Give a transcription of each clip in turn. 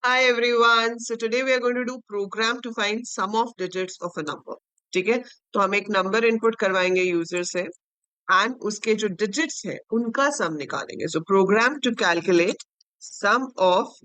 Hi everyone. So today we are going to do program to find sum of digits of a number. ठीक है, तो हम एक number input करवाएंगे user से एंड उसके जो डिजिट्स है उनका सम निकालेंगे. So program to calculate sum of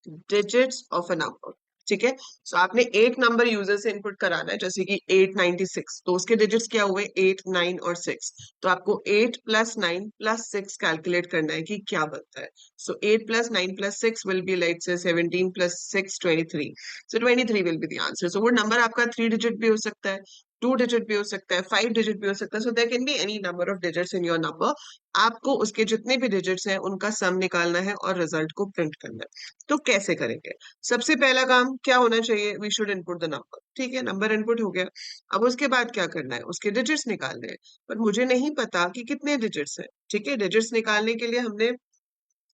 digits of a number. ठीक है, सो आपने एक नंबर यूजर से इनपुट कराना है जैसे कि 896. तो उसके डिजिट्स क्या हुए 8, 9 और 6. तो आपको 8 प्लस 9 प्लस 6 कैलकुलेट करना है कि क्या बनता है. So 8 plus 9 plus 6 will be like say 17 plus 6 23. So 23 will be the answer. So वो नंबर आपका 3 डिजिट भी हो सकता है, 2 डिजिट भी हो सकता है, 5 डिजिट भी हो सकता है. So there can be any number of digits in your number. आपको उसके जितने भी डिजिट्स हैं उनका सम निकालना है और रिजल्ट को प्रिंट करना है. तो कैसे करेंगे? सबसे पहला काम क्या होना चाहिए? We should input the number. ठीक है, नंबर इनपुट हो गया. अब उसके बाद क्या करना है? उसके डिजिट्स निकालने हैं. पर मुझे नहीं पता कि कितने डिजिट्स हैं. ठीक है, डिजिट्स निकालने के लिए हमने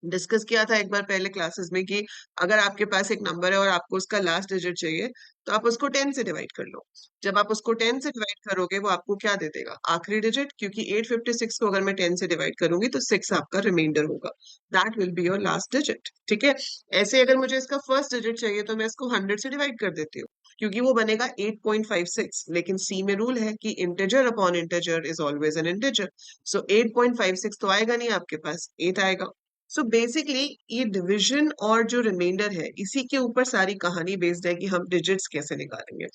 डिस्कस किया था एक बार पहले क्लासेस में कि अगर आपके पास एक नंबर है और आपको उसका लास्ट डिजिट चाहिए तो आप उसको 10 से डिवाइड कर लो. जब आप उसको 10 से डिवाइड करोगे वो आपको क्या दे देगा? आखिरी डिजिट. क्योंकि 856 को अगर मैं 10 से डिवाइड करूंगी तो 6 आपका रिमाइंडर होगा. That will be your last digit. ठीक है, ऐसे अगर मुझे इसका फर्स्ट डिजिट चाहिए तो मैं इसको 100 से डिवाइड कर देती हूँ क्योंकि वो बनेगा 8.56. लेकिन सी में रूल है कि integer upon integer is always an integer. So 8.56 तो आएगा नहीं, आपके पास 8 आएगा. सो बेसिकली ये डिवीजन और जो रिमाइंडर है इसी के ऊपर सारी कहानी बेस्ड है कि हम डिजिट्स कैसे निकालेंगे.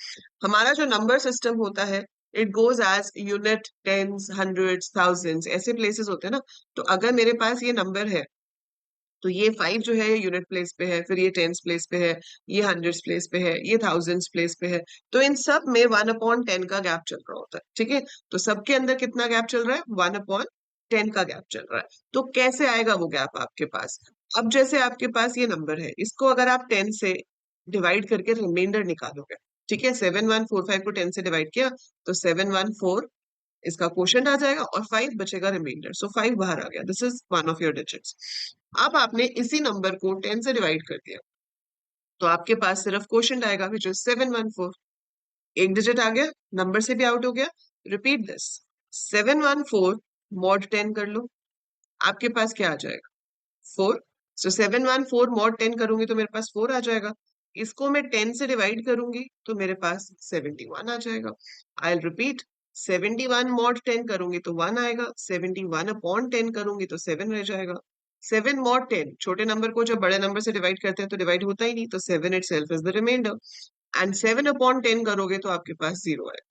हमारा जो नंबर सिस्टम होता है it goes as unit, tens, hundreds, thousands, ऐसे प्लेसेस होते हैं ना. तो अगर मेरे पास ये नंबर है तो ये 5 जो है ये यूनिट प्लेस पे है, फिर ये टेंस प्लेस पे है, ये हंड्रेड्स प्लेस पे है, ये थाउजेंड्स प्लेस पे है. तो इन सब में 1/10 का गैप चल रहा होता है. ठीक है, तो सबके अंदर कितना गैप चल रहा है? 1/10 का गैप चल रहा है. तो कैसे आएगा वो गैप आपके पास? अब जैसे आपके पास ये नंबर है, इसको अगर आप 10 से डिवाइड करके रिमाइंडर निकालोगे. ठीक है, 7145 को 10 से डिवाइड किया तो 714 इसका क्वोशंट आ जाएगा और 5 बचेगा रिमाइंडर. सो 5 बाहर आ गया. This is one of your digits. अब आपने इसी नंबर को 10 से डिवाइड कर दिया तो आपके पास सिर्फ क्वोशंट आएगा विच इज 714. एक डिजिट आ गया, नंबर से भी आउट हो गया. Repeat this. 714 मॉड 10 कर लो, आपके पास क्या आ जाएगा? 4. सो 714 मॉड 10 करूंगी तो मेरे पास 4 आ जाएगा. इसको मैं 10 से डिवाइड करूंगी तो मेरे पास 71 आ जाएगा. I will repeat. 71 मॉड 10 करूंगी तो 1 आएगा. 71 अपॉन 10 करूंगी तो 7 रह जाएगा. 7 मॉड 10, छोटे नंबर को जब बड़े नंबर से डिवाइड करते हैं तो डिवाइड होता ही नहीं, तो 7 itself is the remainder. And 7 upon 10 करोगे तो आपके पास 0 है.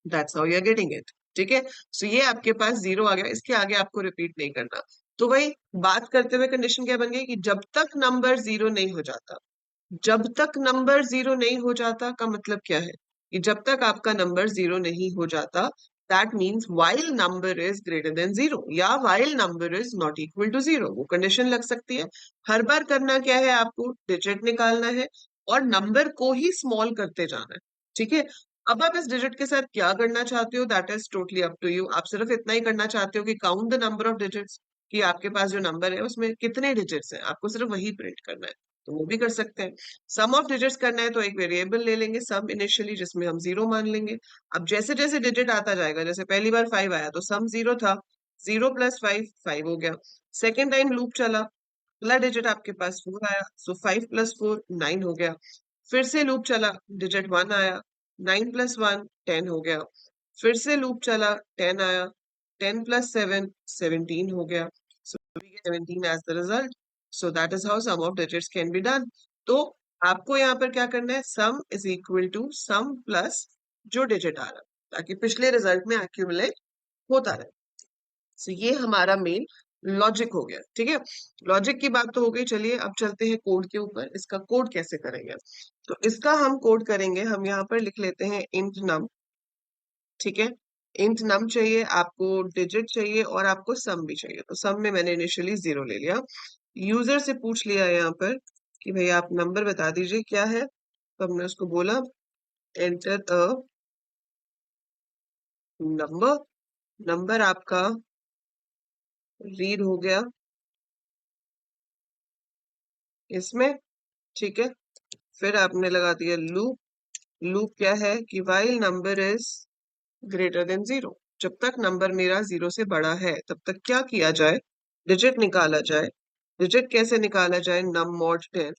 That's how you are getting it. ठीक है, सो ये आपके पास 0 आ गया. इसके आगे आपको रिपीट नहीं करना. तो वही बात करते हुए कंडीशन क्या बन गई कि जब तक नंबर 0 नहीं हो जाता, जब तक नंबर 0 नहीं हो जाता का मतलब क्या है? कि जब तक आपका नंबर 0 नहीं हो जाता, that means while number is greater than 0 या while number is not equal to 0. वो कंडीशन लग सकती है. हर बार करना क्या है? आपको डिजिट निकालना है और नंबर को ही स्मॉल करते जाना है. ठीक है, अब आप इस डिजिट के साथ क्या करना चाहते हो that is totally up to you. आप सिर्फ इतना ही करना चाहते हो कि count the number of digits, कि आपके पास जो नंबर है उसमें कितने डिजिट्स हैं, आपको सिर्फ वही प्रिंट करना है. तो वो भी कर सकते हैं. सम ऑफ डिजिट्स करना है तो एक वेरिएबल ले लेंगे सम इनिशियली, जिसमें हम 0 मान लेंगे. अब जैसे जैसे डिजिट आता जाएगा, जैसे पहली बार 5 आया तो सम 0 था. 0 प्लस 5 5 हो गया. सेकेंड टाइम लूप चला, अगला डिजिट आपके पास 4 आया. सो 5 प्लस 4 9 हो गया. फिर से लूप चला, डिजिट 1 आया. 9 प्लस 1 10 हो गया. फिर से लूप चला, 10 आया. 10 प्लस 7 17 हो गया. So we get 17 as the result. So that is how sum of digits can be done. तो आपको यहाँ पर क्या करना है? Sum is equal to sum plus जो डिजिट आ रहा है, ताकि पिछले रिजल्ट में एक्यूमुलेट होता रहे. सो ये हमारा मेन लॉजिक हो गया. ठीक है, लॉजिक की बात तो हो गई. चलिए अब चलते हैं कोड के ऊपर. इसका कोड कैसे करेंगे? तो इसका हम कोड करेंगे, हम यहाँ पर लिख लेते हैं इंट नम. ठीक है, इंट नम चाहिए आपको, डिजिट चाहिए और आपको सम भी चाहिए. तो सम में मैंने इनिशियली 0 ले लिया. यूजर से पूछ लिया यहाँ पर कि भाई आप नंबर बता दीजिए क्या है. तो हमने उसको बोला एंटर अ नंबर. नंबर आपका रीड हो गया इसमें. ठीक है, फिर आपने लगा दिया लूप. लूप क्या है कि while number is greater than 0, जब तक नंबर मेरा 0 से बड़ा है तब तक क्या किया जाए? डिजिट निकाला जाए. डिजिट कैसे निकाला जाए, नम मॉड 10,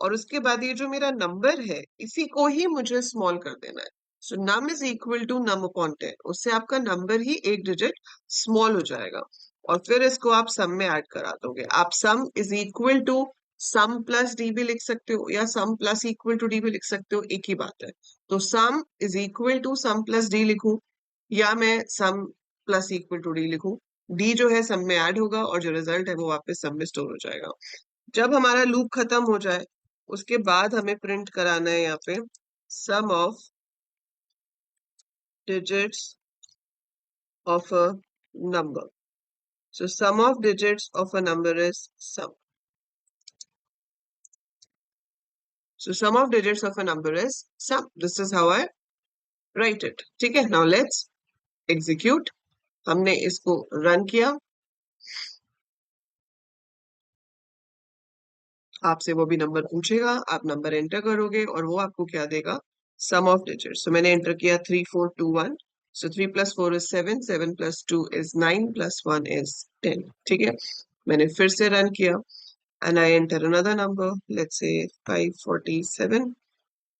और उसके बाद ये जो मेरा नंबर है इसी को ही मुझे स्मॉल कर देना है। So num is equal to num upon 10, उससे आपका नंबर ही एक डिजिट स्मॉल हो जाएगा, और फिर इसको आप सम में ऐड करा दोगे। आप sum is equal to sum plus D भी लिख सकते हो या sum plus equal to D भी लिख सकते हो, एक ही बात है। तो sum is equal to sum plus D लिखूं या मैं sum plus equal to D लिखूं, डी जो है सम में ऐड होगा और जो रिजल्ट है वो वापस सम में स्टोर हो जाएगा। जब हमारा लूप खत्म हो जाए उसके बाद हमें प्रिंट कराना है यहाँ पे sum of digits of a number. So sum of digits of a number is sum. So sum of digits of a number is sum, this is how I write it. ठीक है, now let's execute. हमने इसको run किया, आपसे वो भी number पूछेगा, आप नंबर एंटर करोगे और वो आपको क्या देगा, सम ऑफ डिजिट्स। सो मैंने एंटर किया 3421। सो 3 + 4 is 7, 7 + 2 is 9, +1 is 10। ठीक है, मैंने फिर से रन किया and I enter another number, let's say 547,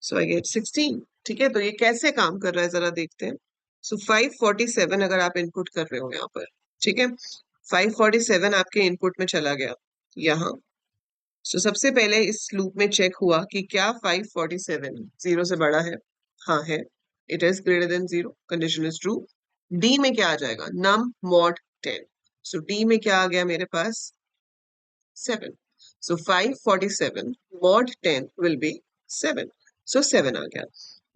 so I get 16। ठीक है, तो ये कैसे काम कर रहा है जरा देखते हैं। सो 547 अगर आप इनपुट कर रहे हो यहाँ पर, ठीक है, 547 आपके इनपुट में चला गया यहाँ। सो सबसे पहले इस लूप में चेक हुआ कि क्या 547 जीरो से बड़ा है। हाँ है, it is greater than zero, condition is true. D में क्या आ जाएगा, नम मॉड 10। सो डी में क्या आ गया मेरे पास, 7। सो 547 mod 10 will be 7। So 7 आ गया।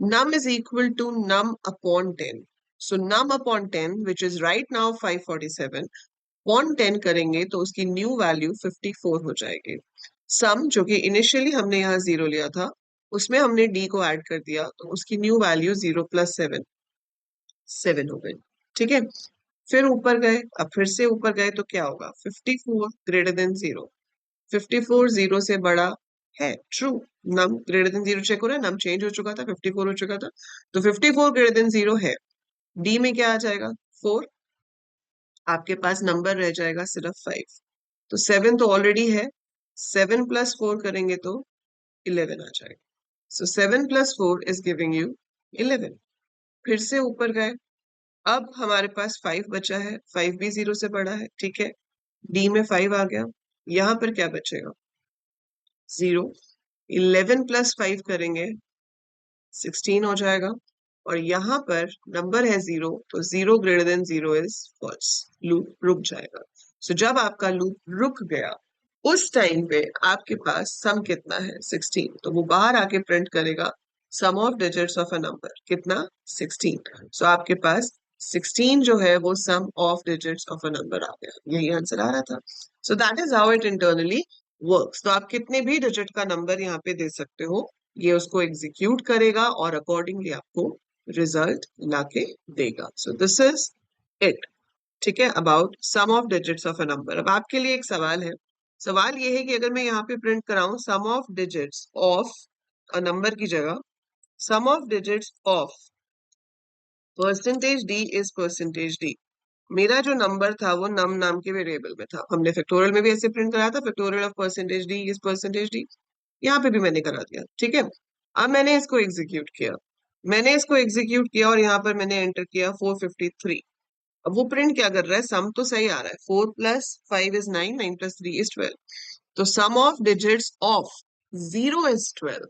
Num is equal to num upon 10। So num upon 10 which is right now 547 upon 10 करेंगे तो उसकी न्यू वैल्यू 54 हो जाएगी। सम जो कि इनिशियली हमने यहाँ 0 लिया था उसमें हमने d को ऐड कर दिया तो उसकी न्यू वैल्यू 0 + 7 7 हो गई। ठीक है, फिर ऊपर गए, अब फिर से ऊपर गए तो क्या होगा, 54 ग्रेटर देन 0। 54 0 से बड़ा है, ट्रू। नम ग्रेटर देन 0 चेक हो रहा है, नम चेंज हो चुका था, 54 हो चुका था, तो 54 ग्रेटर देन 0 है। डी में क्या आ जाएगा, 4। आपके पास नंबर रह जाएगा सिर्फ 5। तो 7 तो ऑलरेडी है, 7 + 4 करेंगे तो 11 आ जाएगा। सो 7 + 4 इज गिविंग यू 11। फिर से ऊपर गए, अब हमारे पास 5 बचा है, 5 भी 0 से बड़ा है, ठीक है, डी में 5 आ गया। यहाँ पर क्या बचेगा, 0। 11 + 5 करेंगे 16 हो जाएगा, और यहाँ पर नंबर है 0 तो 0 greater than 0 is false, loop रुक जाएगा। सो जब आपका लूप रुक गया उस टाइम पे आपके पास सम कितना है, 16, तो वो बाहर आके प्रिंट करेगा sum of digits of a number, कितना, 16। सो आपके पास 16 जो है वो sum of digits of a number आ गया, यही आंसर आ रहा था। So that is how it internally works. तो आप कितने भी डिजिट का नंबर यहाँ पे दे सकते हो, ये उसको एग्जीक्यूट करेगा और अकॉर्डिंगली आपको रिजल्ट लाके देगा। So this is it. ठीक है, about sum of digits of a number. अब आपके लिए एक सवाल है, सवाल ये है कि अगर मैं यहाँ पे प्रिंट कराऊं sum of digits of a number की जगह sum of digits of percentage d is percentage d. मेरा जो नंबर था वो नम नाम के वेरिएबल में था, हमने फैक्टोरियल में भी ऐसे प्रिंट कराया था, factorial of percentage d is percentage D, यहाँ पे भी मैंने करा दिया। ठीक है, अब मैंने इसको एग्जीक्यूट किया, और यहाँ पर मैंने एंटर किया 453। अब वो प्रिंट क्या कर रहा है, सम तो सही आ रहा है, 4 + 5 is 9, 9 + 3 is 12। तो सम of digits of 0 is 12।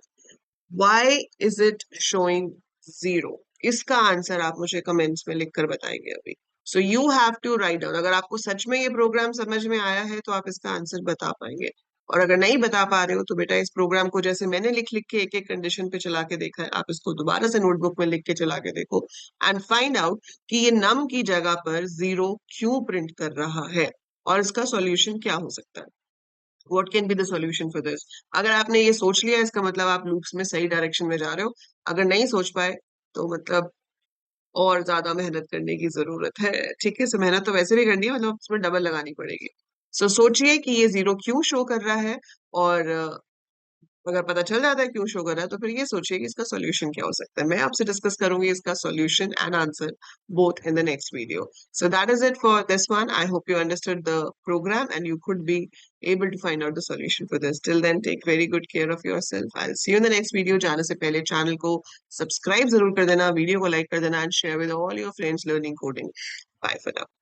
Why is it showing 0? इसका आंसर आप मुझे कमेंट्स में लिखकर बताएंगे अभी। So you have to write down, अगर आपको सच में ये प्रोग्राम समझ में आया है तो आप इसका आंसर बता पाएंगे, और अगर नहीं बता पा रहे हो तो बेटा इस प्रोग्राम को जैसे मैंने लिख लिख के एक एक कंडीशन पे चला के देखा है, आप इसको दोबारा से नोटबुक में लिख के चला के देखो एंड फाइंड आउट कि ये नम की जगह पर 0 क्यों प्रिंट कर रहा है और इसका सॉल्यूशन क्या हो सकता है। What can be the solution for this. अगर आपने ये सोच लिया इसका मतलब आप लूप्स में सही डायरेक्शन में जा रहे हो, अगर नहीं सोच पाए तो मतलब और ज्यादा मेहनत करने की जरूरत है। ठीक है, सो मेहनत तो वैसे भी करनी है, मतलब उसमें डबल लगानी पड़ेगी। सो सोचिए कि ये 0 क्यों शो कर रहा है और अगर पता चल जाता है क्यों शो कर रहा है तो फिर ये सोचिए कि इसका सॉल्यूशन क्या हो सकता है। मैं आपसे डिस्कस करूंगी इसका solution and answer both in the next video. So that is it for this one. I hope you understood the program and you could be able to find out the solution for this. Till then, take very good care of yourself. I'll see you in the next video. जाने से पहले channel को subscribe जरूर कर देना, video को like कर देना and share with all your friends learning coding. Bye for now.